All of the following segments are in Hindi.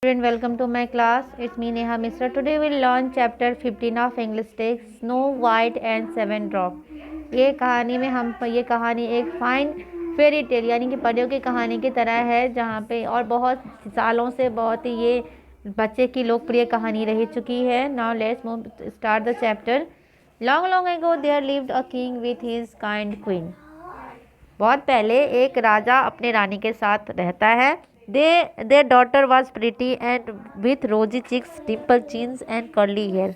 Everyone, welcome to my class. It's me Neha Misra. Today we'll learn chapter 15 of English text Snow White and Seven Drop. ये कहानी एक फाइन फेरी टेल यानी कि परियों की कहानी की तरह है, जहाँ पे और बहुत सालों से बहुत ही ये बच्चे की लोकप्रिय कहानी रह चुकी है. Now let's start the chapter. Long ago there lived a king with his kind queen. बहुत पहले एक राजा अपने रानी के साथ रहता है. Their daughter was pretty and with rosy cheeks, dimple chins and curly hair.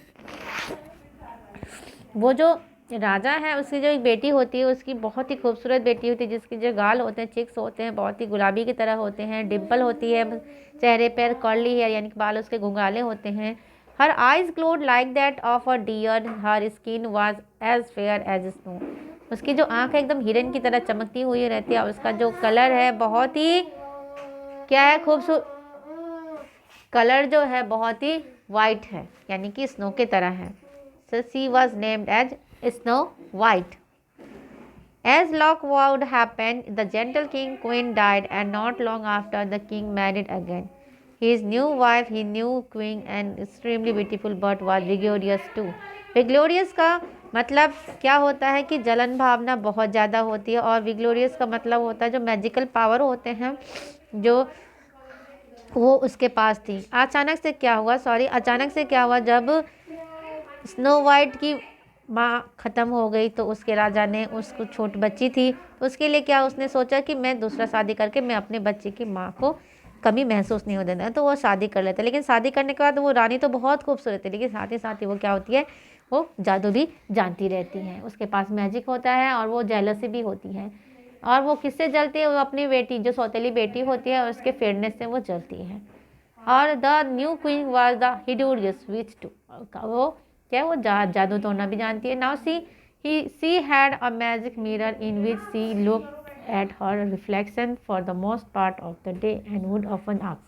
वो जो राजा है उसकी जो एक बेटी होती है, उसकी बहुत ही खूबसूरत बेटी होती है, जिसके जो गाल होते हैं, चिक्स होते हैं, बहुत ही गुलाबी की तरह होते हैं, डिम्पल होती है चेहरे पर, कर्ली हेयर यानी कि बाल उसके घुंघराले होते हैं. Her eyes glowed like that of a deer, her skin was as fair as snow. उसकी जो आंख एकदम हिरन की तरह चमकती हुई रहती है और उसका जो कलर है बहुत ही क्या है, खूबसूरत कलर जो है बहुत ही वाइट है, यानी कि स्नो की तरह है. So she was named as Snow White. As luck would happen, the gentle queen died, and not long after the king married again. His new wife, he new queen and extremely beautiful, but was vigorous too. Vigorous का मतलब क्या होता है कि जलन भावना बहुत ज़्यादा होती है, और विग्लोरियस का मतलब होता है जो मैजिकल पावर होते हैं जो वो उसके पास थी. अचानक से क्या हुआ जब स्नो वाइट की माँ ख़त्म हो गई, तो उसके राजा ने उसको छोटी बच्ची थी, तो उसके लिए क्या उसने सोचा कि मैं दूसरा शादी करके मैं अपने बच्चे की माँ को कमी महसूस नहीं हो देना, तो वो शादी कर लेता है. लेकिन शादी करने के बाद वो रानी तो बहुत खूबसूरत है, लेकिन साथ ही वो क्या होती है, वो जादू भी जानती रहती है, उसके पास मैजिक होता है और वो जेलसी भी होती है. और वो किससे जलती है, वो अपनी बेटी जो सौतेली बेटी होती है उसके फेयरनेस से वो जलती है. और the new queen was the hideous witch too, वो क्या वो जादू तोड़ना भी जानती है. Now she had a magic mirror in which she look at her reflection for the most part of the day and would often ask.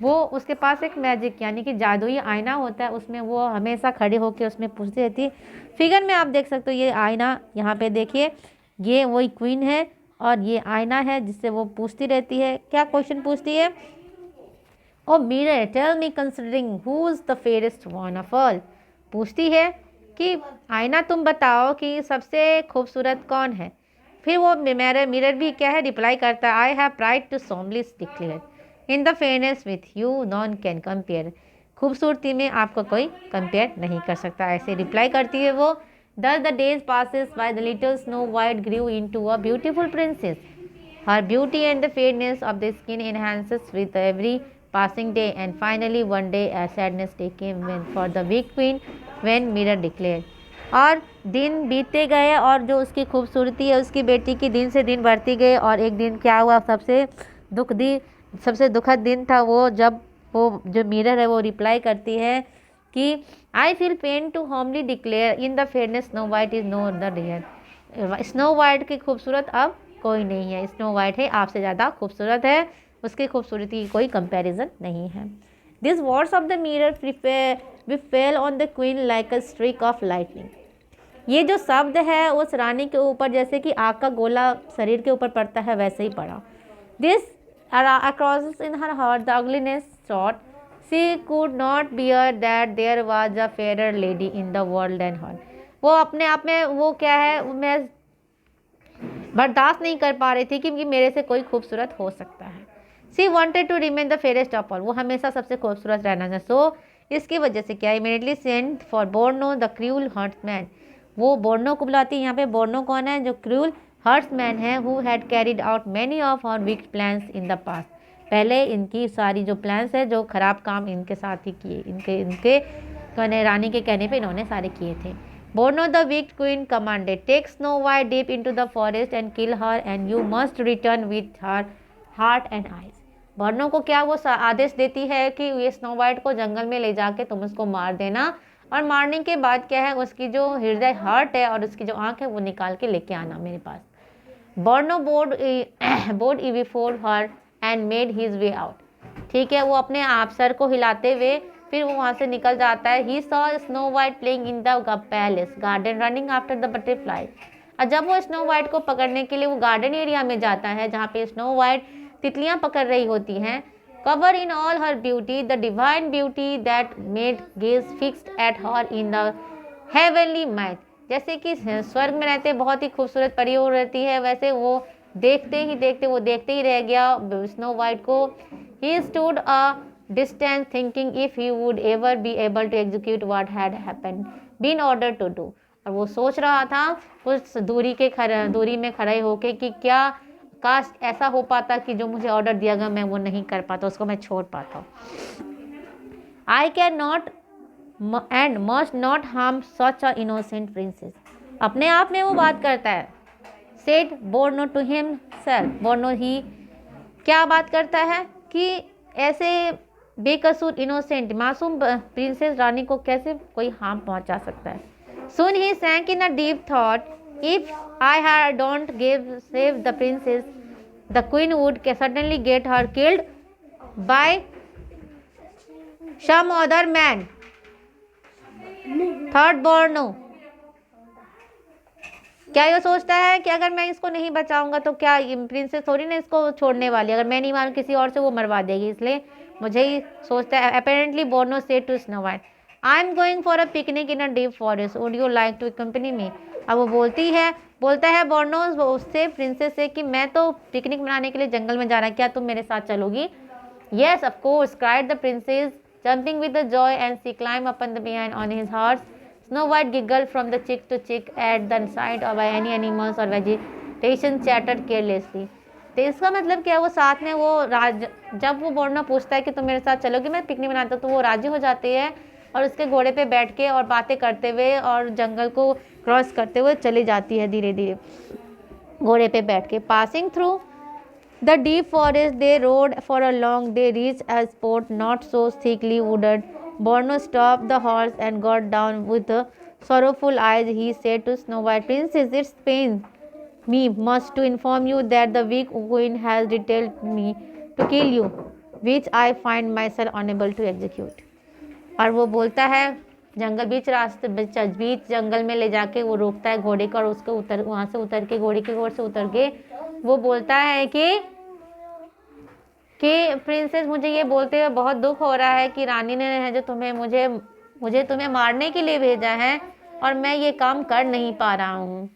वो उसके पास एक मैजिक यानी कि जादुई आईना होता है, उसमें वो हमेशा खड़े होकर उसमें पूछती रहती है. फिगर में आप देख सकते हो ये आईना, यहाँ पे देखिए, ये वही क्वीन है और ये आईना है जिससे वो पूछती रहती है. क्या क्वेश्चन पूछती है? Oh mirror tell me considering who is the fairest one of all. पूछती है कि आईना तुम बताओ कि सबसे खूबसूरत कौन है. फिर वो मिरर भी क्या है, रिप्लाई करता है, I have pride to solemnly declare in the fairness with you none can compare. खूबसूरती में आपको कोई कंपेयर नहीं कर सकता, ऐसे रिप्लाई करती है वो. Thus the days passes by, the little Snow White grew into a beautiful princess. Her beauty and the fairness of the skin enhances with every passing day, and finally one day a sadness day came when for the weak queen when mirror declared. और दिन बीतते गए और जो उसकी खूबसूरती है उसकी बेटी की दिन से दिन बढ़ती गई, और एक दिन क्या हुआ, सबसे दुखद दिन था वो, जब वो जो मिरर है वो रिप्लाई करती है कि I feel pain to homely declare in the fairness Snow White is no the dear. Snow White की खूबसूरत अब कोई नहीं है, स्नो वाइट है आपसे ज़्यादा खूबसूरत है, उसकी खूबसूरती की कोई कंपैरिजन नहीं है. This words of the mirror fell on the queen like a streak of lightning. ये जो शब्द है उस रानी के ऊपर जैसे कि आग का गोला शरीर के ऊपर पड़ता है वैसे ही पड़ा. This across in her heart the ugliness shot. She could not bear that there was a fair lady in the world and her. वो अपने आप में वो क्या है, मैं बर्दाश्त नहीं कर पा रही थी कि मेरे से कोई खूबसूरत हो सकता है. She wanted to remain the fairest of all. वो हमेशा सबसे खूबसूरत रहना था. सो इसकी वजह से क्या, immediately sent for Bruno the cruel huntsman. वो बोर्नो को बुलाती है. यहाँ पे बोर्नो कौन है, जो क्रूल हर्ट्समैन है, who had carried out many of her wicked plans in the past. पहले इनकी सारी जो प्लान्स है, जो खराब काम इनके साथ ही किए, इनके रानी के कहने पे इन्होंने सारे किए थे. Bruno the wicked queen commanded, take Snow White deep into the forest and kill her and you must return with her heart and eyes. Bruno को क्या वो आदेश देती है कि ये स्नो वाइट को जंगल में ले जाके तुम उसको मार देना, और मारने के बाद क्या है, उसकी जो हृदय हार्ट है और उसकी जो आंख है वो निकाल के लेके आना मेरे पास. Bruno bowed before her and made his way out. ठीक है, वो अपने आप सर को हिलाते हुए फिर वो वहाँ से निकल जाता है. He saw snow white playing in the palace garden running after the butterfly. और जब वो स्नो वाइट को पकड़ने के लिए वो गार्डन एरिया में जाता है जहाँ पे स्नो वाइट तितलियाँ पकड़ रही होती हैं, cover in all her beauty, the divine beauty that made gaze fixed at her in the heavenly might। जैसे कि स्वर्ग में रहते बहुत ही खूबसूरत परी हो रहती है, वैसे वो देखते ही देखते वो देखते ही रह गया स्नो वाइट को। He stood a distance thinking if he would ever be able to execute what had happened been ordered to do। और वो सोच रहा था उस दूरी में खड़े होके कि क्या काश ऐसा हो पाता कि जो मुझे ऑर्डर दिया गया मैं वो नहीं कर पाता, उसको मैं छोड़ पाता। I cannot and must not harm such a innocent princess। अपने आप में वो बात करता है। Said Borno to himself। बोर्नो ही क्या बात करता है कि ऐसे बेकसूर इनोसेंट मासूम प्रिंसेस रानी को कैसे कोई हार्म पहुंचा सकता है। Soon he sank in a deep thought, if I don't save the princess, the queen would suddenly get her killed by some other man। Third Bruno क्या ये सोचता है कि अगर मैं इसको नहीं बचाऊंगा तो क्या ये प्रिंसेस थोड़ी ना इसको छोड़ने वाली, अगर मैं नहीं मारूं किसी और से वो मरवा देगी, इसलिए मुझे ही सोचता है। Apparently Bruno said to Snow White, I am going for a picnic in a deep forest, would you like to company me. अब वो बोलता है बोर्नो उससे प्रिंसेस से कि मैं तो पिकनिक मनाने के लिए जंगल में जा रहा है, क्या तुम मेरे साथ चलोगी। Yes of course cried the princess jumping with the joy, and she climbed upon the behind on his horse। Snow White giggled from the cheek to cheek at the sight of any animals or vegetation, chattered carelessly। तो इसका मतलब क्या है, वो साथ में वो जब वो बोर्नो पूछता है कि तुम मेरे साथ चलोगी मैं पिकनिक बनाता, तो वो राजी हो जाती है और उसके घोड़े पे बैठ के और बातें करते हुए और जंगल को क्रॉस करते हुए चली जाती है धीरे धीरे घोड़े पे बैठ के। Passing through the deep forest they rode for a long, they reached a spot not so thickly wooded। Borno stopped the horse and got down with sorrowful eyes। He said to Snow White, Princess, it pains me much to inform you that the weak queen has detailed me to kill you, which I find myself unable to execute। और वो बोलता है बीच जंगल में ले जाके वो रोकता है घोड़े को और उसको वहाँ से उतर के घोड़े के घोड़े से उतर के वो बोलता है कि प्रिंसेस मुझे ये बोलते हुए बहुत दुख हो रहा है कि रानी ने है जो मुझे तुम्हें मारने के लिए भेजा है और मैं ये काम कर नहीं पा रहा हूँ।